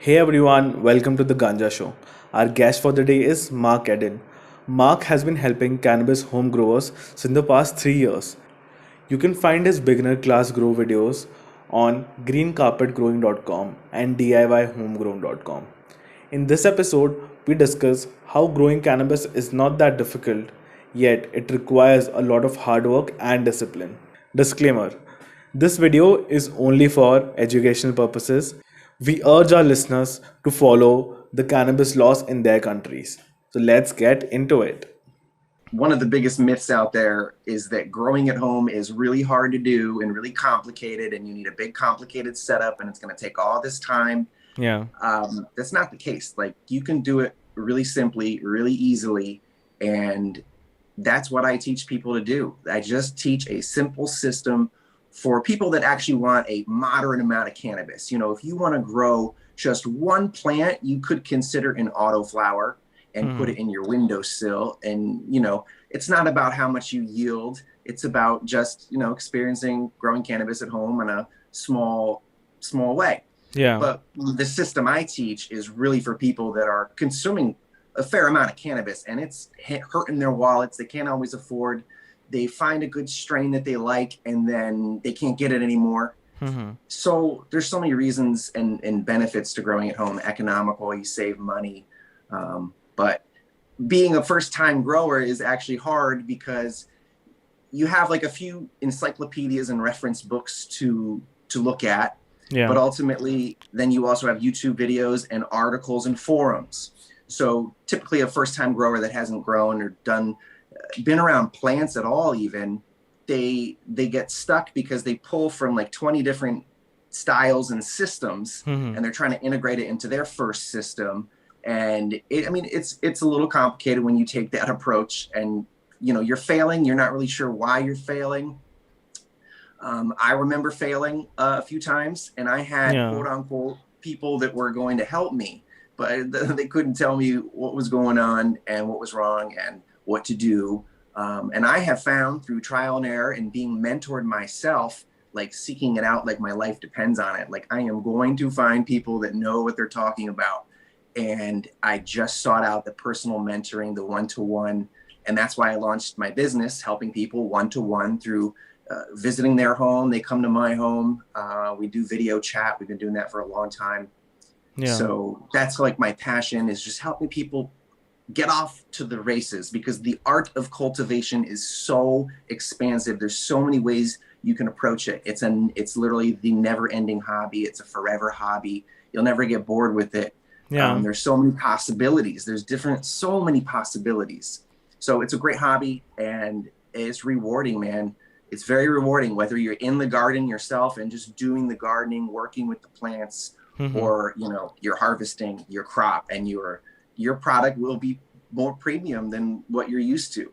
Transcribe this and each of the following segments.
Hey everyone, welcome to the Ganja show. Our guest for the day is Marc. Mark has been helping cannabis home growers since the past 3 years. You can find his beginner class grow videos on greencarpetgrowing.com and diyhomegrown.com. In this episode, we discuss how growing cannabis is not that difficult, yet it requires a lot of hard work and discipline. Disclaimer: this video is only for educational purposes. We urge our listeners to follow the cannabis laws in their countries. So let's get into it. One of the biggest myths out there is that growing at home is really hard to do and really complicated, and you need a big, complicated setup, and it's going to take all this time. Yeah. That's not the case. Like, you can do it really simply, really easily, and that's what I teach people to do. I just teach a simple system for people that actually want a moderate amount of cannabis. If you want to grow just one plant, you could consider an autoflower and put it in your windowsill. And, it's not about how much you yield. It's about just, experiencing growing cannabis at home in a small way. Yeah. But the system I teach is really for people that are consuming a fair amount of cannabis, and it's hurting their wallets. They can't always afford. They find a good strain that they like, and then they can't get it anymore. So there's so many reasons and benefits to growing at home. Economical, you save money. But being a first-time grower is actually hard because you have like a few encyclopedias and reference books to look at. Yeah. But ultimately, then you also have YouTube videos and articles and forums. So typically a first-time grower that hasn't grown or been around plants at all even, they get stuck because they pull from like 20 different styles and systems, and they're trying to integrate it into their first system. And it's a little complicated when you take that approach, and you're failing. You're not really sure why you're failing. I remember failing a few times, and I had quote unquote people that were going to help me, but they couldn't tell me what was going on and what was wrong and what to do. And I have found through trial and error and being mentored myself, like seeking it out, like my life depends on it. Like, I am going to find people that know what they're talking about. And I just sought out the personal mentoring, the one-to-one. And that's why I launched my business, helping people one-to-one through visiting their home. They come to my home. We do video chat. We've been doing that for a long time. Yeah. So that's like my passion, is just helping people get off to the races, because the art of cultivation is so expansive. There's so many ways you can approach it. It's literally the never-ending hobby. It's a forever hobby. You'll never get bored with it. Yeah. There's so many possibilities. So many possibilities. So it's a great hobby, and it's rewarding, man. It's very rewarding, whether you're in the garden yourself and just doing the gardening, working with the plants, or, you're harvesting your crop, and your product will be more premium than what you're used to.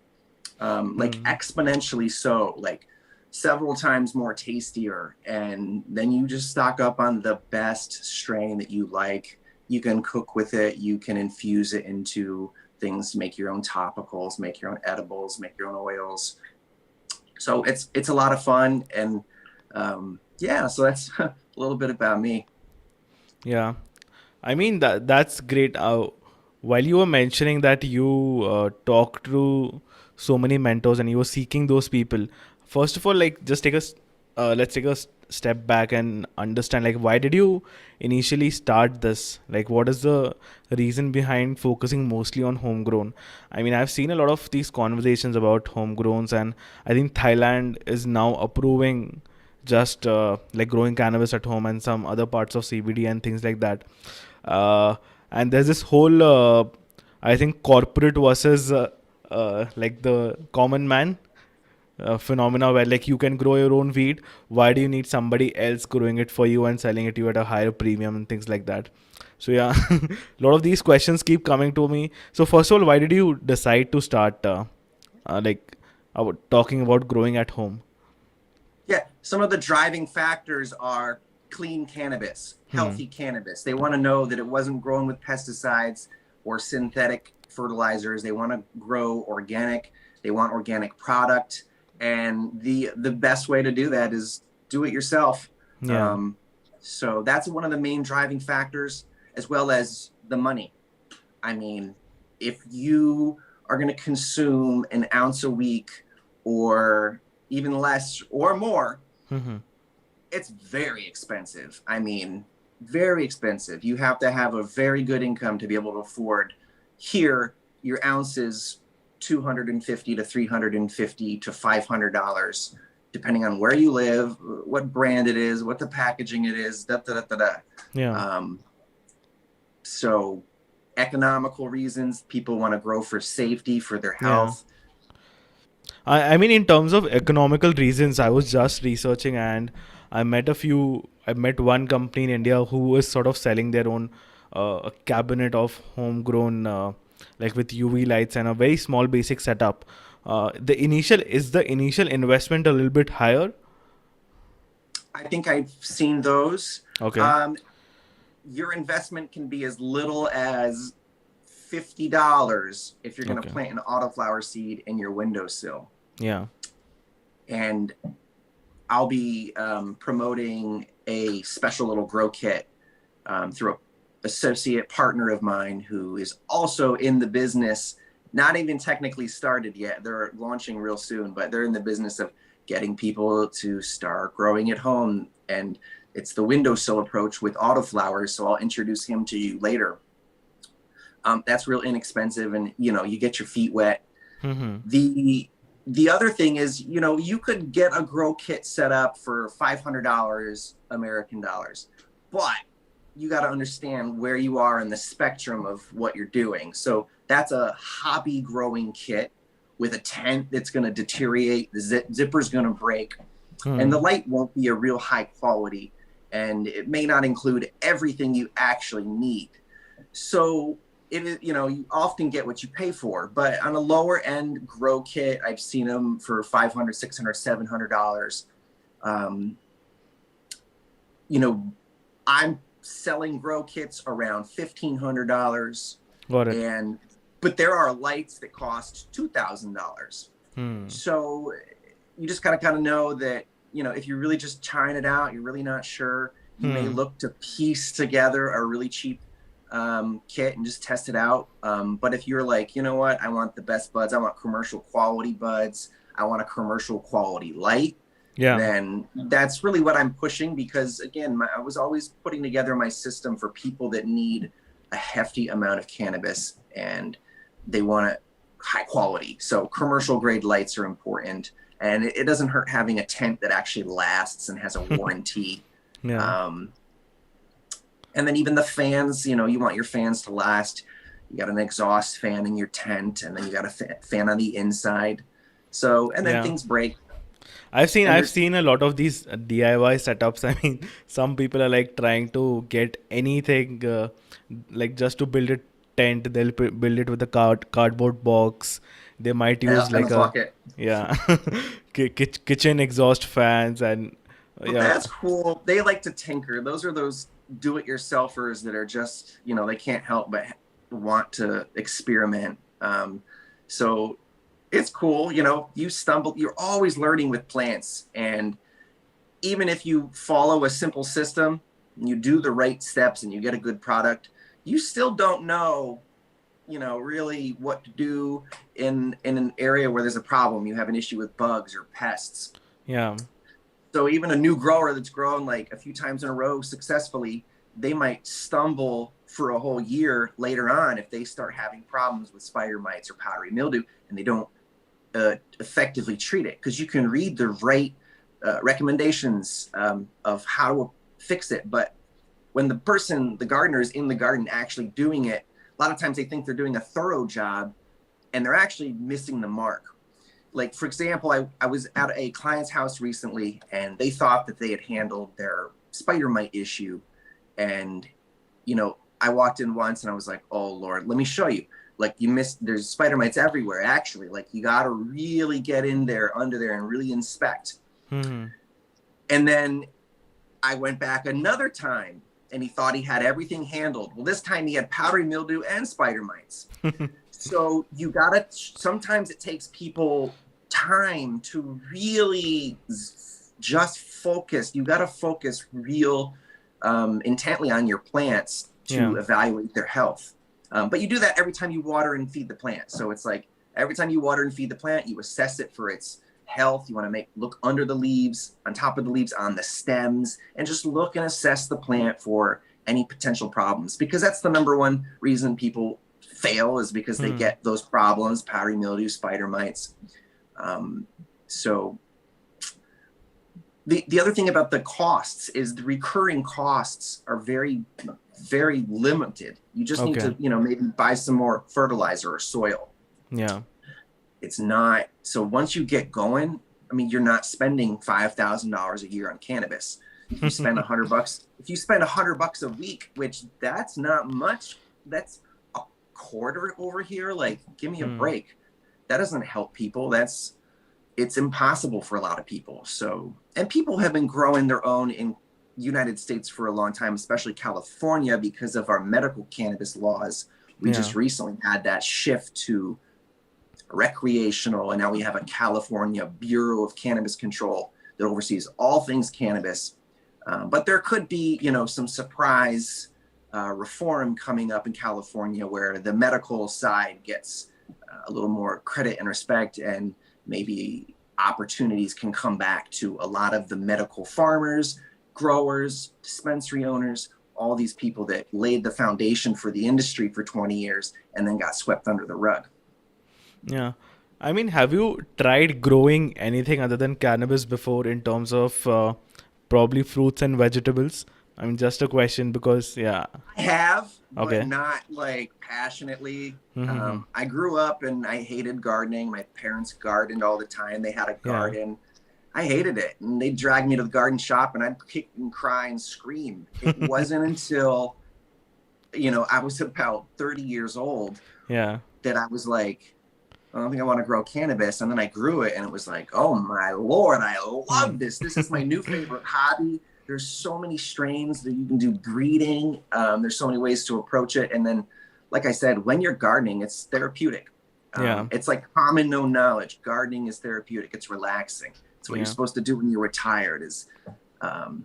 Like exponentially so, like several times more tastier. And then you just stock up on the best strain that you like. You can cook with it. You can infuse it into things, make your own topicals, make your own edibles, make your own oils. So it's a lot of fun. And so that's a little bit about me. Yeah. I mean that's great. While you were mentioning that you talked to so many mentors and you were seeking those people, first of all, like, just let's take a step back and understand, like, why did you initially start this? Like, what is the reason behind focusing mostly on homegrown? I mean, I've seen a lot of these conversations about homegrowns, and I think Thailand is now approving just like growing cannabis at home, and some other parts of CBD and things like that. And there's this whole I think corporate versus like the common man phenomena, where like you can grow your own weed. Why do you need somebody else growing it for you and selling it to you at a higher premium and things like that? So yeah, a lot of these questions keep coming to me. So first of all, why did you decide to start like talking about growing at home? Yeah, some of the driving factors are clean cannabis, healthy cannabis. They want to know that it wasn't grown with pesticides or synthetic fertilizers. They want to grow organic. They want organic product. And the best way to do that is do it yourself. Yeah. So that's one of the main driving factors. as well as the money. I mean, if you are going to consume an ounce a week or even less or more, Mm-hmm. it's very expensive. I mean, very expensive. You have to have a very good income to be able to afford. Here, your ounces 250 to 350 to $500, depending on where you live, what brand it is, what the packaging it is, da da da da da. Yeah. So economical reasons, people want to grow for safety, for their Yeah. health. I mean, in terms of economical reasons, I was just researching and I met one company in India who was sort of selling their own a cabinet of homegrown, like with UV lights and a very small basic setup. Is the initial investment a little bit higher? I think I've seen those. Okay. Um, your investment can be as little as $50 if you're going to Okay. plant an autoflower seed in your windowsill. Yeah. And I'll be promoting a special little grow kit through an associate partner of mine who is also in the business, not even technically started yet. They're launching real soon, but they're in the business of getting people to start growing at home. And it's the windowsill approach with autoflowers. So I'll introduce him to you later. That's real inexpensive, and you get your feet wet. Mm-hmm. The other thing is, you could get a grow kit set up for $500 American dollars, but you got to understand where you are in the spectrum of what you're doing. So that's a hobby growing kit with a tent that's going to deteriorate, the zipper's going to break, and the light won't be a real high quality, and it may not include everything you actually need. So it is, you often get what you pay for, but on a lower end grow kit, I've seen them for $500, $600, $700. I'm selling grow kits around $1,500, Got it. but there are lights that cost $2,000. So you just gotta kind of know that, if you're really just trying it out, you're really not sure, you may look to piece together a really cheap kit and just test it out. But if you're like, you know what, I want the best buds, I want commercial quality buds, I want a commercial quality light, Yeah. then that's really what I'm pushing, because again, I was always putting together my system for people that need a hefty amount of cannabis and they want it high quality. So commercial grade lights are important, and it doesn't hurt having a tent that actually lasts and has a warranty. Yeah. And then even the fans, you want your fans to last. You got an exhaust fan in your tent, and then you got a fan on the inside. So, and then Yeah. things break. I've seen a lot of these DIY setups. I mean, some people are like trying to get anything, like just to build a tent. They'll build it with a cardboard box. They might use And like a a, bucket. yeah, kitchen exhaust fans and But yeah, that's cool. They like to tinker. Those are those do-it-yourselfers that are just, they can't help but want to experiment. So it's cool. You're always learning with plants. And even if you follow a simple system and you do the right steps and you get a good product, you still don't know, really what to do in an area where there's a problem. You have an issue with bugs or pests. yeah, So even a new grower that's grown like a few times in a row successfully, they might stumble for a whole year later on if they start having problems with spider mites or powdery mildew and they don't effectively treat it. Because you can read the right recommendations of how to fix it, but when the gardener is in the garden actually doing it, a lot of times they think they're doing a thorough job and they're actually missing the mark. Like, for example, I was at a client's house recently and they thought that they had handled their spider mite issue. And, I walked in once and I was like, oh, Lord, let me show you. Like, there's spider mites everywhere, actually. Like, you got to really get in there, under there, and really inspect. And then I went back another time and he thought he had everything handled. Well, this time he had powdery mildew and spider mites. So sometimes it takes people time to really just focus. You got to focus real intently on your plants Yeah. to evaluate their health. But you do that every time you water and feed the plant. So it's like every time you water and feed the plant, you assess it for its health. You want to look under the leaves, on top of the leaves, on the stems, and just look and assess the plant for any potential problems, because that's the number one reason people fail, is because they Hmm. get those problems: powdery mildew, spider mites. So the other thing about the costs is the recurring costs are very, very limited. You just need Okay. to, maybe buy some more fertilizer or soil. Yeah. It's not, so once you get going, I mean, you're not spending $5,000 a year on cannabis. If you spend $100, if you spend $100 a week, which that's not much, that's a quarter over here. Like, give me a Hmm. break. That doesn't help people. It's impossible for a lot of people. So, and people have been growing their own in United States for a long time, especially California, because of our medical cannabis laws. We Yeah. just recently had that shift to recreational, and now we have a California Bureau of Cannabis Control that oversees all things cannabis. But there could be, some surprise reform coming up in California where the medical side gets a little more credit and respect, and maybe opportunities can come back to a lot of the medical farmers, growers, dispensary owners, all these people that laid the foundation for the industry for 20 years and then got swept under the rug. Yeah. I mean, have you tried growing anything other than cannabis before in terms of probably fruits and vegetables? I mean, just a question because, yeah. I have, but Okay. not like passionately. Mm-hmm. I grew up and I hated gardening. My parents gardened all the time. They had a Yeah. garden. I hated it. And they dragged me to the garden shop and I'd kick and cry and scream. It wasn't until, I was about 30 years old Yeah. that I was like, I don't think I want to grow cannabis. And then I grew it and it was like, oh my Lord, I Hmm. love this. This is my new favorite hobby. There's so many strains that you can do breeding. There's so many ways to approach it. And then, like I said, when you're gardening, it's therapeutic. Yeah. It's like common known knowledge. Gardening is therapeutic. It's relaxing. It's what you're Yeah. supposed to do when you're retired, is um,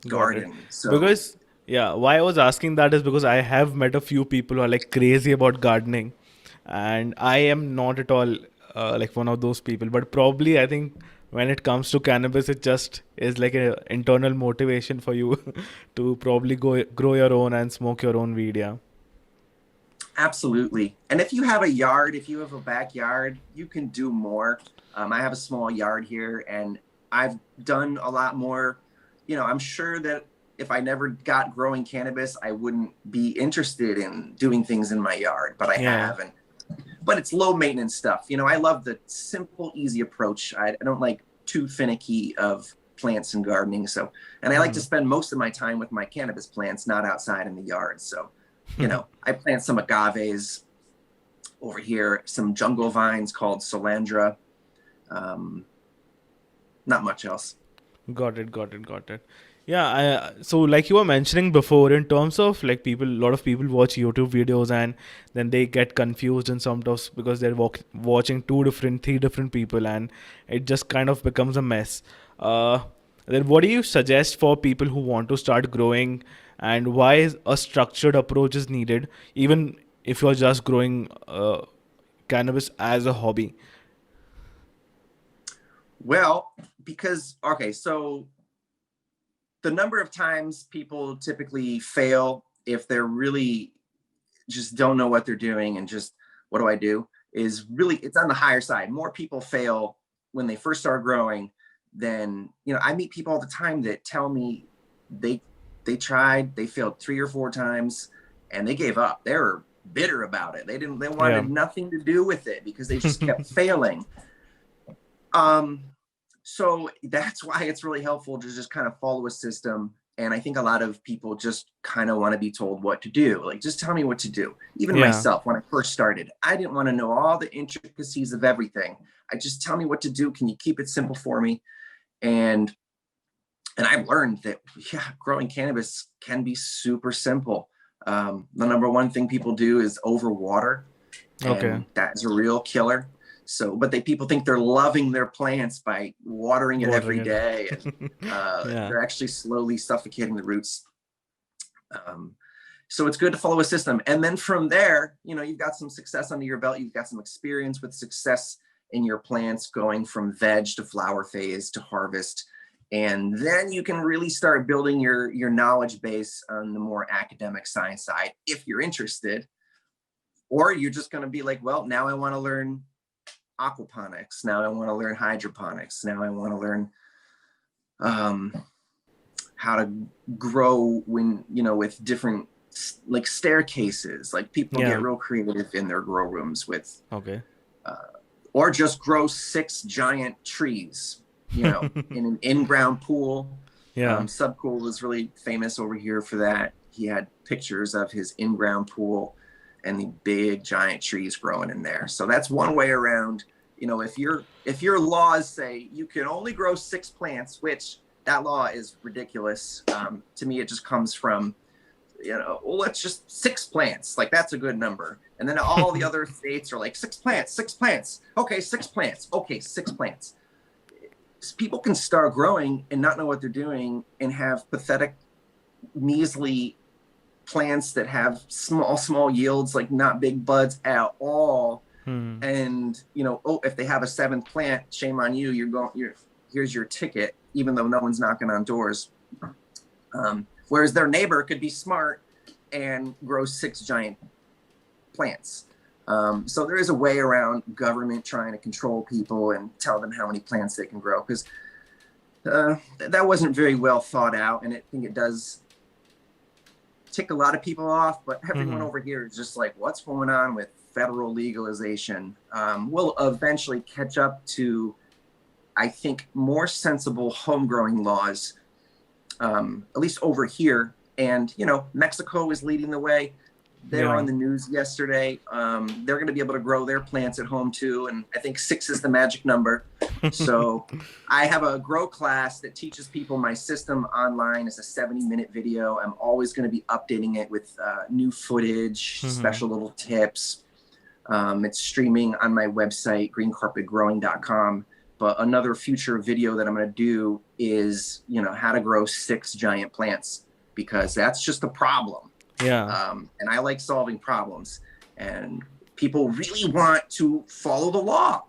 Got it. garden. So Because, yeah, why I was asking that is because I have met a few people who are like crazy about gardening, and I am not at all like one of those people. But probably, I think when it comes to cannabis, it just is like an internal motivation for you to probably go grow your own and smoke your own weed. Yeah. absolutely. And if you have a yard, if you have a backyard, you can do more. I have a small yard here and I've done a lot more. I'm sure that if I never got growing cannabis, I wouldn't be interested in doing things in my yard, but I Yeah. have. But it's low maintenance stuff. I love the simple, easy approach. I don't like too finicky of plants and gardening. So, and I like to Hmm. spend most of my time with my cannabis plants, not outside in the yard. So, I plant some agaves over here, some jungle vines called solandra. Um, Not much else. Got it, got it, got it. Yeah, so like you were mentioning before, in terms of like people, a lot of people watch YouTube videos and then they get confused in some of because they're watching three different people, and it just kind of becomes a mess. Uh, then what do you suggest for people who want to start growing, and why is a structured approach is needed, even if you're just growing cannabis as a hobby? Well, because, okay, so the number of times people typically fail if they're really just don't know what they're doing and just, what do I do, is really, it's on the higher side. More people fail when they first start growing than, I meet people all the time that tell me they they tried, they failed 3 or 4 times and they gave up. They were bitter about it. They Yeah. wanted nothing to do with it because they just kept failing. um so that's why it's really helpful to just kind of follow a system. And I think a lot of people just kind of want to be told what to do. Like, just tell me what to do. Even Yeah. myself, when I first started, I didn't want to know all the intricacies of everything. I just, tell me what to do. Can you keep it simple for me? And I've learned that, yeah, growing cannabis can be super simple. The number one thing people do is overwater, Okay. and that's a real killer. So, but people think they're loving their plants by watering it Watering every it. day, and Yeah. they're actually slowly suffocating the roots. Um, So it's good to follow a system. And then from there, you've got some success under your belt. You've got some experience with success in your plants going from veg to flower phase to harvest. And then you can really start building your knowledge base on the more academic science side if you're interested. Or you're just going to be like, well, now I want to learn aquaponics. Now I want to learn hydroponics. Now I want to learn how to grow with different like staircases. Like people get real creative in their grow rooms with, or just grow 6 giant trees, in an in-ground pool. Subcool was really famous over here for that. He had pictures of his in-ground pool and the big giant trees growing in there. So that's one way around. If your laws say you can only grow 6 plants, which that law is ridiculous. To me, it just comes from, let's just 6 plants. Like, that's a good number. And then all the other states are like 6 plants, 6 plants. Okay, 6 plants. Okay, 6 plants. People can start growing and not know what they're doing and have pathetic, measly plants that have small yields, like not big buds at all. And, if they have a 7th plant, shame on you. Here's your ticket, even though no one's knocking on doors. Whereas their neighbor could be smart and grow 6 giant plants. So there is a way around government trying to control people and tell them how many plants they can grow, because that wasn't very well thought out, and I think it does tick a lot of people off. But everyone over here is just like, what's going on with federal legalization? We'll eventually catch up to, I think, more sensible home growing laws, at least over here. And, Mexico is leading the way. They were on the news yesterday. They're going to be able to grow their plants at home too. And I think 6 is the magic number. So I have a grow class that teaches people my system online. It's a 70-minute video. I'm always going to be updating it with new footage, special little tips. It's streaming on my website, greencarpetgrowing.com. But another future video that I'm going to do is, how to grow 6 giant plants, because that's just a problem. And I like solving problems, and people really want to follow the law,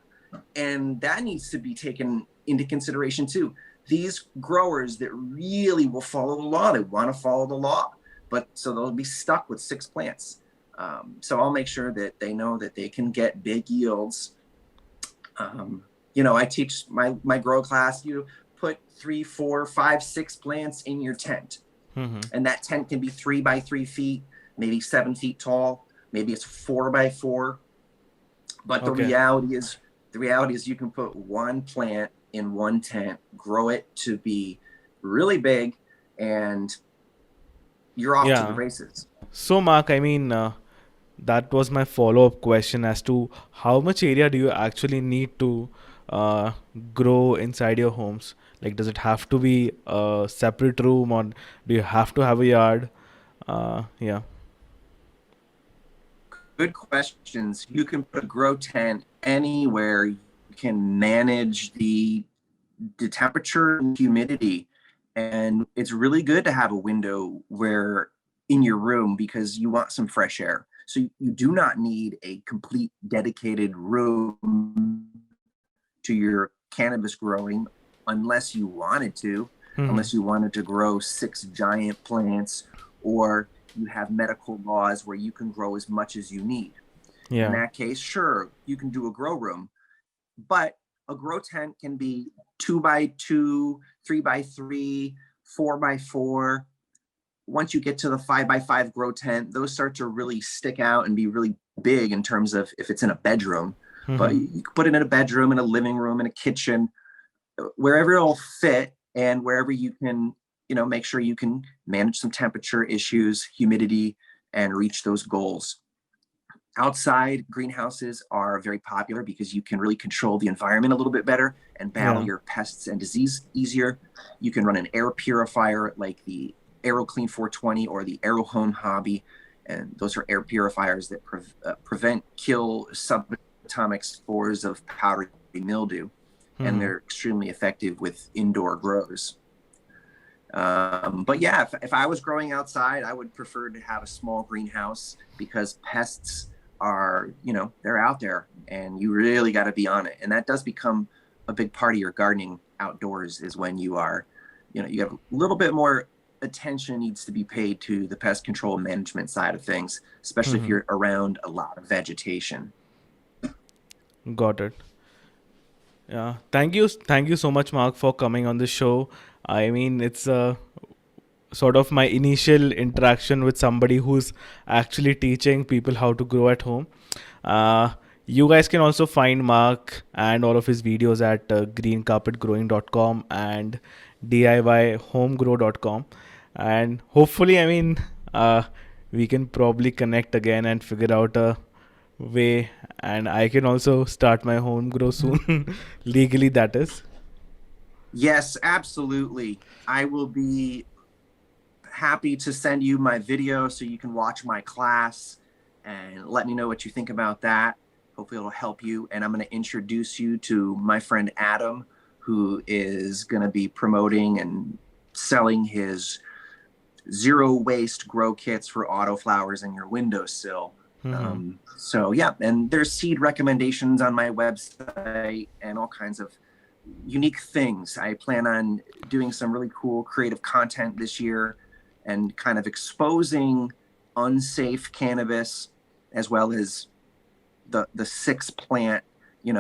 and that needs to be taken into consideration too. These growers that really will follow the law, they want to follow the law, but so they'll be stuck with 6 plants. So I'll make sure that they know that they can get big yields. I teach my grow class, you put 3, 4, 5, 6 plants in your tent. And that tent can be 3 by 3 feet, maybe 7 feet tall. Maybe it's 4 by 4. But the reality is you can put 1 plant in 1 tent, grow it to be really big, and you're off to the races. So, Mark, I mean, that was my follow-up question as to how much area do you actually need to grow inside your homes? Like, does it have to be a separate room, or do you have to have a yard? Good questions. You can put a grow tent anywhere. You can manage the temperature and humidity. And it's really good to have a window in your room, because you want some fresh air. So you do not need a complete dedicated room to your cannabis growing unless you wanted to, unless you wanted to grow 6 giant plants, or you have medical laws where you can grow as much as you need. In that case, sure, you can do a grow room, but a grow tent can be 2 by 2, 3 by 3, 4 by 4. Once you get to the 5 by 5 grow tent, those start to really stick out and be really big in terms of if it's in a bedroom. But you can put it in a bedroom, in a living room, in a kitchen, wherever it'll fit, and wherever you can, make sure you can manage some temperature issues, humidity, and reach those goals. Outside greenhouses are very popular because you can really control the environment a little bit better and battle your pests and disease easier. You can run an air purifier like the AeroClean 420 or the AeroHome Hobby, and those are air purifiers that kill subatomic spores of powdery mildew, and they're extremely effective with indoor grows. But yeah, if I was growing outside, I would prefer to have a small greenhouse because pests are, they're out there and you really got to be on it. And that does become a big part of your gardening outdoors is when you are, you have a little bit more attention needs to be paid to the pest control management side of things, especially if Hmm. you're around a lot of vegetation. Got it. Yeah. Thank you so much, Mark, for coming on the show. I mean, it's sort of my initial interaction with somebody who's actually teaching people how to grow at home. Uh, you guys can also find Mark and all of his videos at greencarpetgrowing.com and DIYhomegrow.com. And hopefully, I mean, uh, we can probably connect again and figure out a way. And I can also start my home grow soon, legally, that is. Yes, absolutely. I will be happy to send you my video so you can watch my class and let me know what you think about that. Hopefully, it'll help you. And I'm going to introduce you to my friend Adam, who is going to be promoting and selling his zero waste grow kits for autoflowers in your windowsill. Hmm. So, yeah, and there's seed recommendations on my website and all kinds of unique things. I plan on doing some really cool creative content this year and kind of exposing unsafe cannabis as well as the six plant,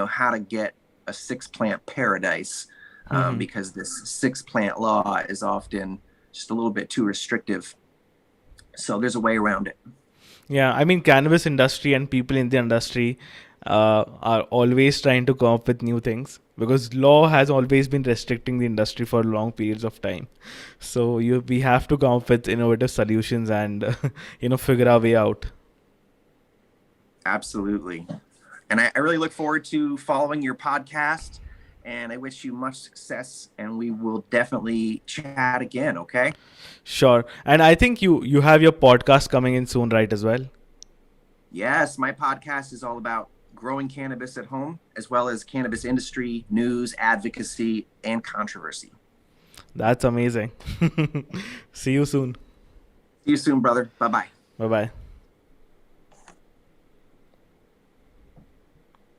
how to get a six plant paradise, Hmm. because this six plant law is often just a little bit too restrictive. So there's a way around it. Yeah, I mean, cannabis industry and people in the industry are always trying to come up with new things because law has always been restricting the industry for long periods of time. So we have to come up with innovative solutions and figure our way out. Absolutely. And I really look forward to following your podcast. And I wish you much success. And we will definitely chat again. Okay. Sure, and I think you have your podcast coming in soon, right? As well. Yes, my podcast is all about growing cannabis at home, as well as cannabis industry, news, advocacy, and controversy. That's amazing. See you soon. See you soon, brother. Bye bye. Bye bye.